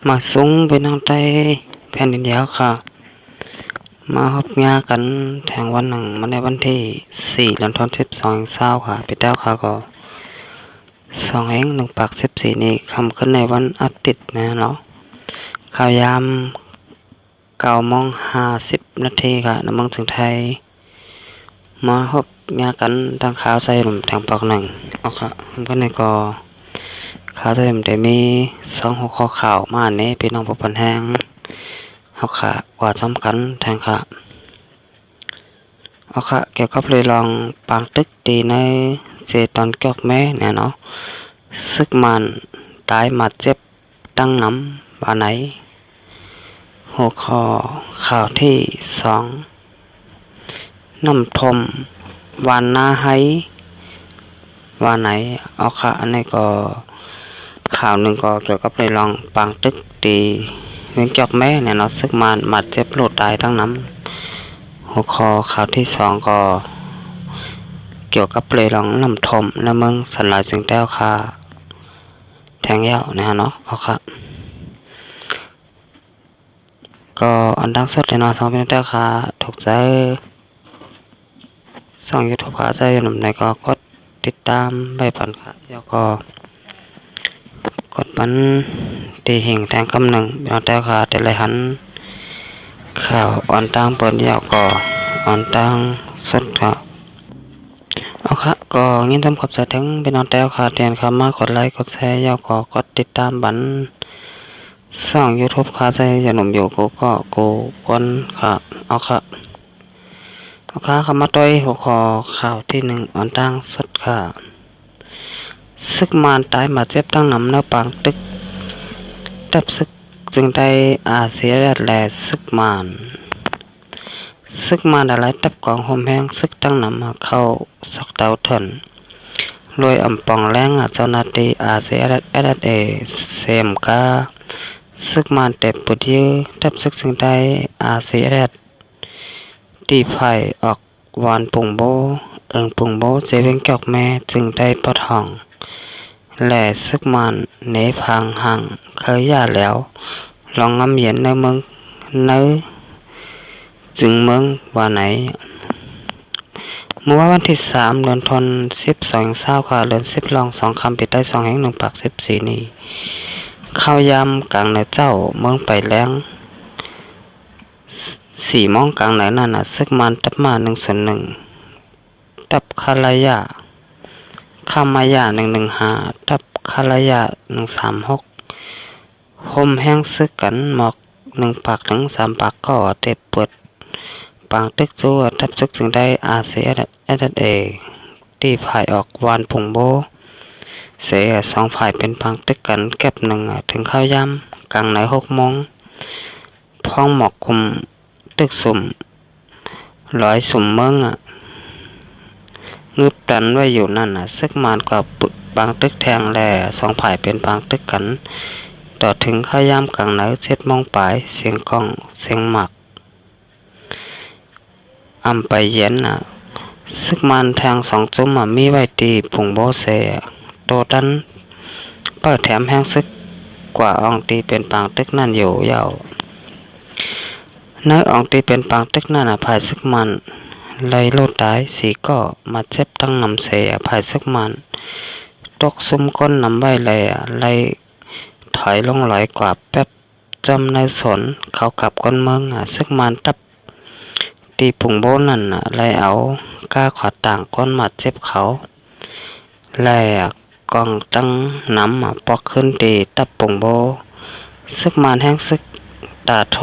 มาสูงเป็นทางใต้แผ่นดินยาวค่ะมาพบงากันแทงวันหนึ่งมาในวันที่4 เดือนธันวาคม2020ค่ะพี่เต้าค่ะก็1 นี้คำขึ้นในวันอาทิตย์นะเนาะข่าวยาม9:50 นาทีค่ะในเมืองถึงไทยมาพบงากันทางข่าวใส่หนุ่มแทงปอกหนึ่งเอาค่ะคำขึ้นในก็ข่าวใส่หนุ่มแต่มี2 หัวข้อข่าวมาอันนี้พี่น้องผู้พันแห้งเอาค่ะว่าสำคัญแทงค่ะเอาค่ะเกี่ยวกับเรื่องลองปางตึกตีในเจตอนเกี่ยวกับแม่เนี่ยเนาะซึกมันตายมาเจ็บตั้งน้ำบาไหนหัวข้อข่าวที่2น้ำทมวานนาให้วานไหนเอาค่ะอันนี้ก็ข่าวหนึ่งก็เกี่ยวกับเรื่องลองปางตึกตีเรื่องเกี่ยวกับแม่เนี่ยเนาะซึกมันมาเจ็บโลดตายทั้งน้ำหัวข้อข่าวที่2ก็เกี่ยวกับเรื่องน้ำทมในเมืองสันหลายจึงแต้วค่ะแทงยาวนะฮะเนาะเอาค่ะก็อันดังสุดเลยเนาะ2 เป็นแต้วค่ะถูกใจYouTube ค่ะใจหนุ่มไหนก็กดติดตามใบปันค่ะแล้วก็กดปันตีหิ่งแทงคำหนึ่งเป็นแต้วค่ะแต่ละหันข่าวอ่อนตังเปิดยาวก็อ่อนตังสุดค่ะเอาค่ะก็ยินดีกับใจถึงเป็นแต้วค่ะเตียนค่ะมากดไลค์กดแชร์ยาวก็กดติดตามบันYouTube ค่ะใจหนุ่มอยู่กูคนค่ะเอาค่ะเอาค่ะคำมาต้อยหัวข้อข่าวที่1อ่อนตังสุดค่ะซึกมานตายมาเจ็บตั้งน้ำเนื้อปางตึกดับซึกจึงได้เสียแหล่ซึกมานอะไรตับกองหอมแห้งซึกตั้งน้ำเข้าสอกเตาถนรวยอ่ำปองแรงเจ้าหน้าที่เสียเเซมกาซึกมานเต็บปุดยื้อดับซึกจึงได้เสียตีไฟออกวานปุ่งโบปุ่งโบเจเวงเกี่ยวแม่จึงได้ปะทองแหล่ซึกมันเนพังหังเคยย่าแล้วลองงำเย็นในเมืองเนื้อจึงเมืองว่าไหนเมื่อวันที่3 เดือนธันวาคม2020ค่ะเดือน10ลอง2คำปิดได้2แห่ง1 ปาก14นี้เข้ายำกลางในเจ้าเมืองไปแรง4 โมงกลางไหนนั่นซึกมันตับมา1/1ตับคาลายาคามายา115ตับคาลายา136คมแห้งซึกกันหมอก1 ปากถึง3 ปากก็เต็บเปิดปางตึกจัวทับซึกจึงได้เสียตีฝ่ายออกวานผงโบเสีย2 ฝ่ายเป็นปางตึกกันแก็บ1ถึงข้าวยำกลางไหน6 โมงพ้องหมอกคุมตึกสุ่มสุ่มเมืองงึบดันไว้อยู่นั่นซึกมานกับบางตึกแทงแหล่2 ฝ่ายเป็นบางตึกกันต่อถึงข้ายามกลางไหน7 โมงปลายเสียงกล้องเสียงหมักไปเย็นซึกมานแทง2 จุ่มมีไว้ตีผงโบเซโตดันเปิดแถมแห้งซึกกว่าอองตีเป็นปางตึกนั่นอยู่ยาวเนื้ออองตีเป็นปางตึกนั่นภายซึกมันไล่โลดตาย4ก็มาเจ็บตั้งนำเสียภายซึกมันตกซุ่มก้นนำใบไล่ถอยลงไหลกว่าแป๊บจำในสนเขากลับก้นเมืองซึกมันตับตีผงโบนั่นไล่เอาก้าขอต่างก้นมาเจ็บเขาไล่กองตั้งน้ำปอกขึ้นตีตับผงโบซึกมันแห้งซึกตาโท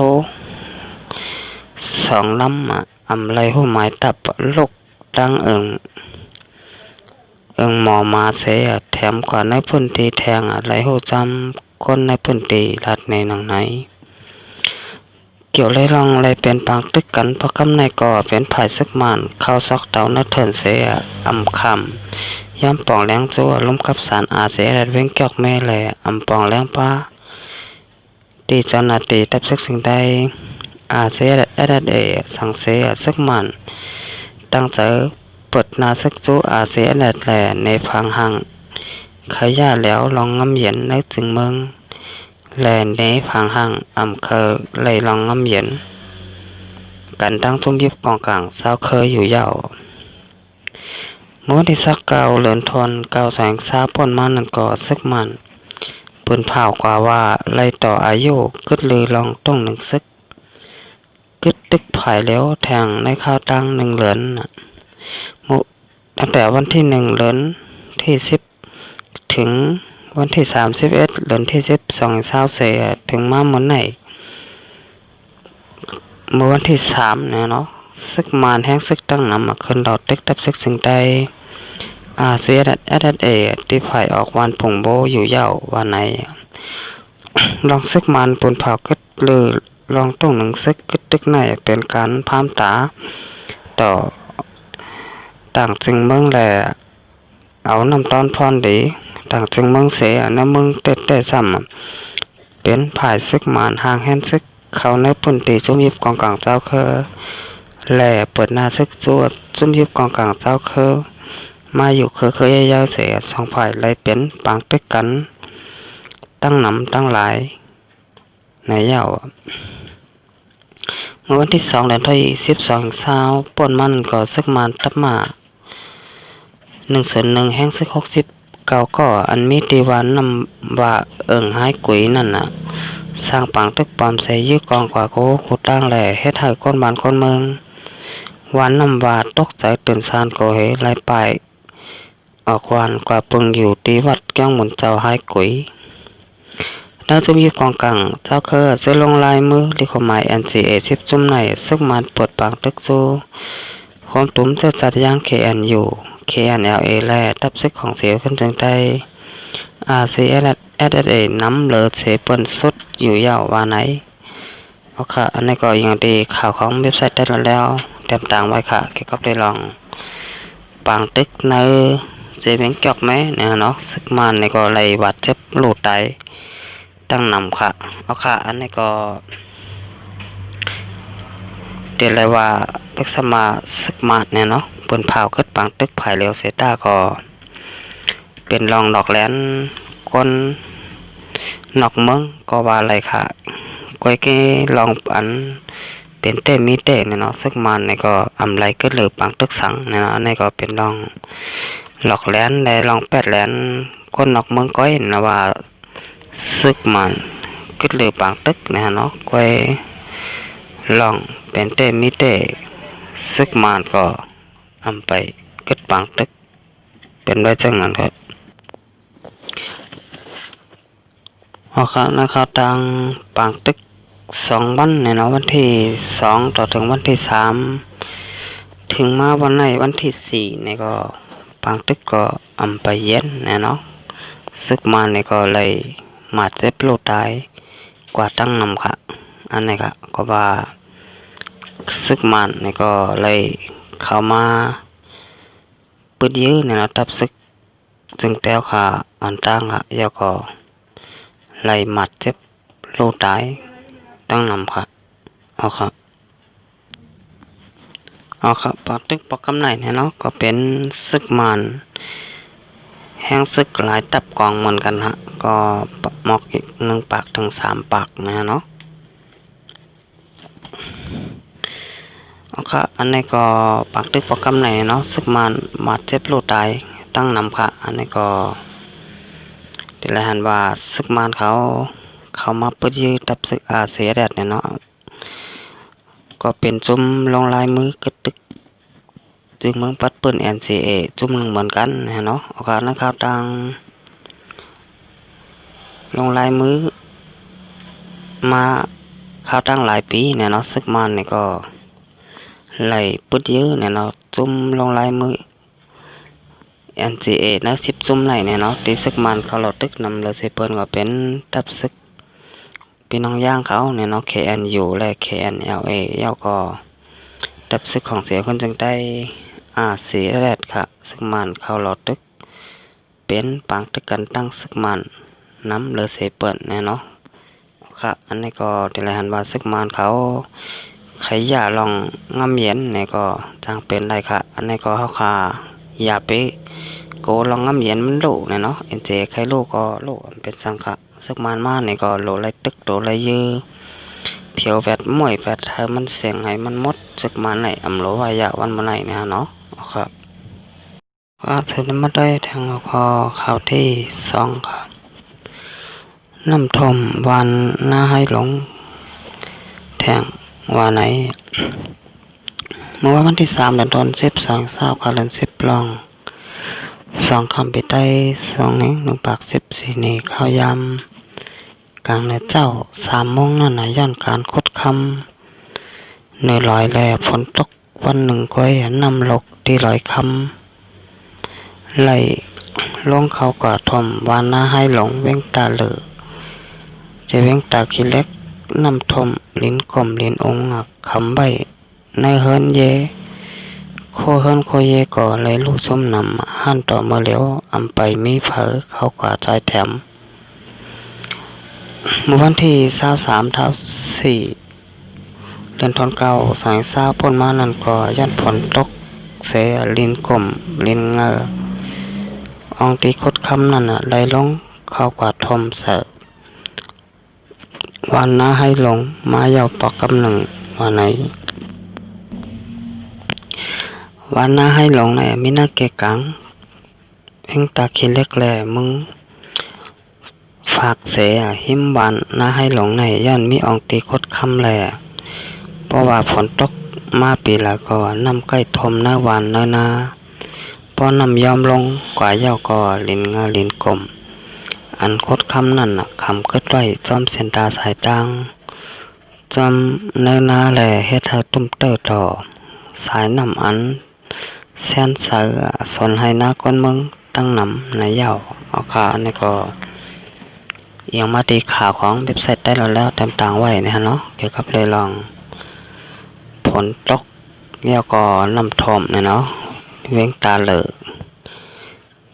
2 ลำไล่หัวไม้ตับลูกตั้งหมอมาเสียแถมกว่าในพื้นที่แทงไล่หัวจำคนในพื้นที่ลัดในหนังไหนเกี่ยวไรลองไรเป็นปางตึกกันเพราะกำในก่อเป็นภายซึกมันเข้าซอกเตานัดเถินเสียคำย้ำปองแรงจัวล้มกับสารเสียเว้งเกี่ยวแม่แหล่ปองแรงป้าตีเจ้าหน้าที่ตับซึกสิ่งใดเสียสังเสียซึกมันตั้งใจเปิดนาซึกจูเสียแหล่ในพังหังขย่าแล้วลองงำเย็นในจึงเมือง แลในพังหังอำเคอไหลลองงำเย็นกันตั้งทุ่มยิบกองกลางเศร้าเคยอยู่ยาวเมื่อที่สักเก่าเหลือนทนเก่าแสงซาป่นมันนั่นก็ซึกมันปืนเผากว่าว่าไล่ต่ออายุกึดลือลองต้องหนึ่งซึกกึดตึกผายแล้วแทงในข้าวตั้งหนึ่งเหลือนมุตั้งแต่วันที่1เหลือนที่10ถึงวันที่31เหลือนที่12เช้าเสียถึงมาเมื่อไหนเมื่อวันที่3เนี่ยเนาะซึกมานแห้งซึกตั้งนำมาขึ้นดอกตึกตับซึกสิงใดเสียดัดที่ฝ่ายออกวันผงโบอยู่ยาววันไหนลองซึกมันปูนเผากึดลือลองต้องหนึ่งซึกกึดตึกไหนเป็นการพามตาต่อต่างจึงเมืองแหล่เอาน้ำตอนพรดีต่างจึงเมืองเสียน้ำเมืองเตะซ้ำเป็นผายซึกมันห่างแห่นซึกเขาในปุ่นตีจุ่มยิบกองกลางเจ้าเคอแหล่เปิดหน้าซึกจวดจุ่มยิบกองกลางเจ้าเคอมาอยู่เคยยาวเสียสองฝ่ายเลยเป็นปางตึกกันตั้งหนำตั้งหลายในยาวเมื่อวันที่2เดือนที่12เช้าป่นมันก็ซึกมันตับมา1/1แห่งซึก60เก่าก็อันมีตีวันนำว่าหายกุยนั่นน่ะสร้างปางตึกปอมใส่ยื้อกองกว่าโคขุดตั้งแหล่เฮ็ดให้คนบ้านคนเมืองวันนำว่าตกใจตื่นซานโกเฮไล่ไปออกวันกว่าปึงอยู่ตีวัดแก้งหมุนเจ้าหายกุยน่าจะมีกองกลางเจ้าเคอเสื้อลงลายมือลิขหมาย NCA 10จุ่มในซึกมันเปิดปางตึกซูความตุ้มจะจัดย่าง KNU KNLA และตับซึกของเสียวขึ้นจึงได้RCSSA น้ำเหลือเสเปิ้นสุดอยู่ยาวว่าไหนเอาค่ะอันนี้ก็ยังดีข่าวของเว็บไซต์ได้แล้วเตรียมต่างไว้ค่ะเกี่ยวกับได้ลองปางตึกในเจเวงเกี่ยวไหมเนี่ยเนาะซึกมันในก็เลยบาดเจ็บหลุดไตตั้งนำค่ะเอาค่ะอันนี้ก็เดี๋ยวเลยว่าเล็กสมาซึกมาเนี่ยเนาะปืนเผาขึ้นปังตึกผายเร็วเซต้าก็เป็นรองดอกแหลนคนนอกเมืองก็ว่าอะไรค่ะก้อยเกลองอันเป็นเต้มีเต้เนี่ยเนาะซึกมันเนี่ยก็อำไรก็หรือปังตึกสังเนี่ยเนาะนี่ก็เป็นรองหลอกแหลนในรองแปดแหลนคนนอกเมืองก้อยนะว่าซึกมันก็เหลือปางตึกนะเนาะก้อยลองเป็นเต้มีเต้ซึกมันก็อำไปกึดปางตึกเป็นไว้จังนั้นครับเอาครับนะครับทางปางตึก2วันเนี่ยเนาะวันที่2ต่อถึงวันที่3ถึงมาวันไหนวันที่4เนี่ยก็ปางตึกก็อำไปเย็นเนี่ยเนาะซึกมันเนี่ยก็เลยมาเจ็บโลตายกว่าตั้งนำค่ะอันนี้ค่ะก็ว่าซึกมันนี่ก็เลยเข้ามาปืดยื้อเนี่ยนะตับซึกจึงแต้วค่ะอันตั้งค่ะแล้วก็เลยมัดเจ็บโลตายตั้งนำค่ะเอาค่ะปากตึกปากกำไหนเนี่ยเนาะก็เป็นซึกมันแห้งซึกหลายตับกองเหมือนกันฮะก็หมอกอีก1 ปากถึง3 ปากนะเนาะเอาค่ะอันนี้ก็ปากตึกปากกำไหนเนาะซึกมันมาเจ็บโลตายตั้งนำค่ะอันนี้ก็เดี๋ยวเราหันว่าซึกมันเขามาเปิดยืดตับซึกเสียแดดเนี่ยเนาะก็เป็นจุ่มลงลายมือกึดตึกจึงเมืองปัดปืน NCA จุ่มเหมือนกันเนาะโอกาสนะครับทางลงลายมือมาข้าวตั้งหลายปีเนี่ยเนาะซึกมันเนี่ยก็ไหลปุดเยอะเนี่ยเนาะจุ่มลงลายมือ NCA นะ10จุ่มไหลเนี่ยเนาะตีซึกมันเขาเราตึกนำเลยเซเปิลก็เป็นตับซึกพี่น้องย่างเขาเนี่ยเนาะ KNU และ KNLA แล้วก็ตับซึกของเสียคนจึงได้สีแรดค่ะซึกมันเขาเราตึกเป็นปางตึกกันตั้งซึกมันน้ำเลยเซเปิลเนี่ยเนาะค่ะอันนี้ก็เดี๋ยวเราหันว่าซึกมันเขาใครอยากลองงำเย็นเนี่ยก็จางเป็นได้ค่ะอันนี้ก็เขาคายาไป โกลองงำเย็นมันโลเนี่ยเนาะเอ็นเจใครโลก็โลเป็นสังขะซึกมันมานี่ก็โลไรตึกโลไรยือเพียวแวดมวยแวดให้มันเสียงให้มันมดซึกมันไหนอำโลวายะวันมื้อไหนเนี่ยเนาะครับก็ถึงมาได้ทางคอข่าวที่2ครับน้ำท่วมวันหน้าให้หลงแทงว่าไหนเมื่อวันที่3เดือนตุลาคม12 20ค่ะเดือน10ลอง2คำไปได้2นิ้ว1ปาก14นี่ข้าวยำกลางในเจ้า3โมงนั่นน่ะย้อนการคดคำในลอยแลฝนตกวันหนึ่งก้อยน้ำลกที่ลอยคำไหลลงเขากอดทมวานหน้าให้หลงเว้งตาเหลือจะเว้งตาขี้เล็กน้ำทมลิ้นกลมลิ้นองค์คำใบในเฮินเยโคเฮินโคเยก่อเลยลูกส้มนำหั่นต่อเมื่อเลี้ยวอำไปมีเผอเขากว่าใจแถมเมื่อวันที่23 4เดือนธันวาคมสายฟ้าพ่นมานั่นก็ย่านฝนตกเสลินกลมลินเงออองตีคดคำนั่นไหลลงเข้ากว่าทมเสอวันน้าให้ลงมาเยาปอกกำหนึ่งวันไหนวันน้าให้ลงในมินาเกกังเอ็งตาคิเล็กแหล่มึงฝากเสหิมวันน้าให้ลงในย่านมีอองตีคดคำแหล่เพราะว่าฝนตกมาปีละก็น้ำใกล้ทมหน้าวันเนื้อนาพอน้ำยอมลงกว่าเย้าก็ลินเงาลินกลมอันคดคำนั่นคำเกิดไว้จอมเส้นตาสายตังจอมเนื้อนาแหล่เฮ็ดให้ตุ้มเต้อต่อสายน้ำอันแสนเสือสนให้นาก้นมึงตั้งนำในเย้าเอาขาอันนี้ก็ยังมาตีข่าวของเว็บไซต์ได้แล้วเต็มต่างไว้นะฮะเนาะเกี่ยวกับเลยลองฝนตกแล้วก็น้ำท่วมเนี่ยเนาะเว้งตาเหลือ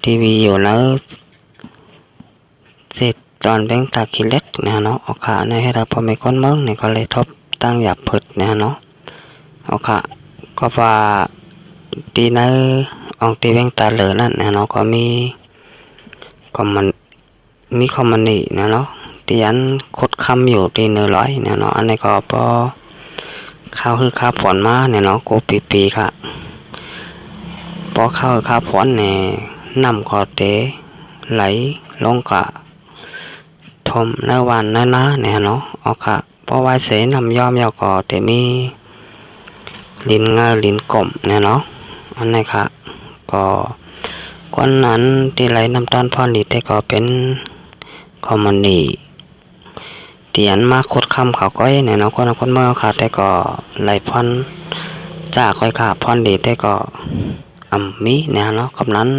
ทีวีอยู่แล้วสิตอนเว้งตาขี้เล็กเนี่ยเนาะเอาขาในให้เราพอมีก้นมึงเนี่ยก็เลยทบตั้งหยับผึดเนี่ยเนาะเอาขาก็ว่าตีในอองตีเว้งตาเหลือนั่นเนี่ยเนาะก็มีคอมมันนี่เนี่ยเนาะตีอันคดคำอยู่ตีเนื้อร้อยเนี่ยเนาะอันนี้ก็พอข้าวคือข้าวฝนมาเนี่ยเนาะโกปีค่ะพอข้าวคือข้าวฝนเนี่ยน้ำก็เตะไหลลงกะทมในวันในนาเนี่ยเนาะเอาค่ะพอไว้เสน้ำยอมยาวก็เตมีลินเงาลินกลมเนี่ยเนาะอันนี้ค่ะก็ก้อนนั้นที่ไหลน้ำตาลพรดีแต่ก็เป็นคอมมันนี่เตียนมาคดคำเขาก้อยเนี่ยเนาะคนเมื่อค่ะแต่ก็ไหลพรจากค่อยขาพรดีแต่ก็มีเนี่ยเนาะคำนั้น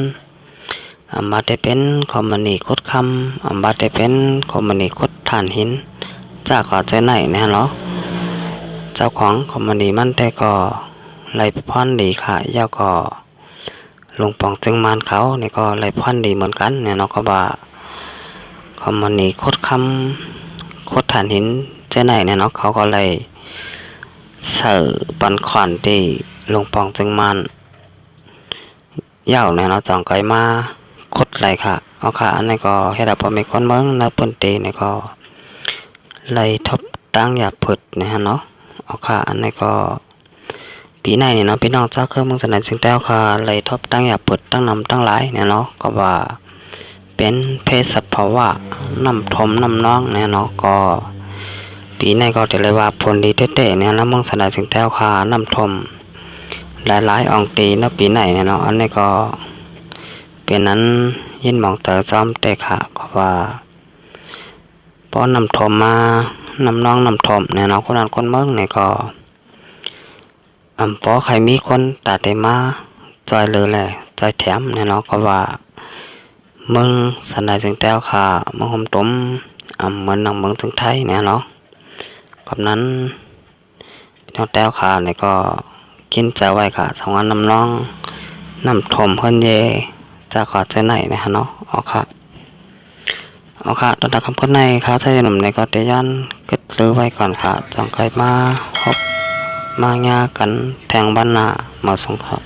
บาดได้เป็นคอมมันนี่คดคำบาดได้เป็นคอมมันนี่คดฐานหินจากขอใจไหนเนี่ยเนาะเจ้าของคอมมันนี่มันแต่ก็ไหลพรดีค่ะยาวก็ลงปองจึงมานเขาเนี่ยก็ไหลพรดีเหมือนกันเนี่ยเนาะก็ว่าคอมมันนี่คดคำคดฐานหินเจ้าไหนเนี่ยเนาะเขาก็เลยเสือปันขวัญที่ลงปองจึงมันยาวเนี่ยเนาะจองไกมาคดไหลค่ะเอาค่ะอันนี้ก็ให้เราพอมีคนเมืองนะเปิ้นตีเนี่ยก็ไหลทบตั้งหยาบผึดเนี่ยเนาะเอาค่ะอันนี้ก็ปีไหนเนี่ยเนาะพี่น้องเจ้าเครื่องเมืองสนันสิงแต้วค่ะไหลทบตั้งหยาบผึดตั้งนำตั้งหลายเนี่ยเนาะก็ว่าเป็นเพศสัพพวะน้ำทมน้ำน้องเนี่ยเนาะก็ปีในก็จะเลยว่าผลดีเต้ๆเนี่ยแล้วเมืองสนันสิงแต้วค่ะน้ำทมหลายอองตีนะปีไหนเนี่ยเนาะอันนี้ก็เป็นนั้นยินมองเตอจอมเตะค่ะก็ว่าพอนำทมมาน้ำน้องน้ำทมเนี่ยเนาะคนนั้นคนเมืองเนี่ยก็พอใครมีคนตัดได้มาจอยเลยแหละจอยแถมเนี่ยเนาะก็ว่ามึงสันได้ถึงแต้วค่ะมึงหอมตุ้มเหมือนนังเมืองถึงไทยเนี่ยเนาะกับนั้นพี่น้องแต้วค่ะเนี่ยก็กินจะไว้ค่ะสองอันน้ำน้องน้ำทมเพิ่นเยจะขอเจอไหนนะฮะเนาะเอาค่ะตอนดักคำพูดในค่ะถ้าจะหนุ่มในก็เตยันกึดลือไว้ก่อนค่ะจังไกมาพบมางากันแทงบ้านนามาสงครับ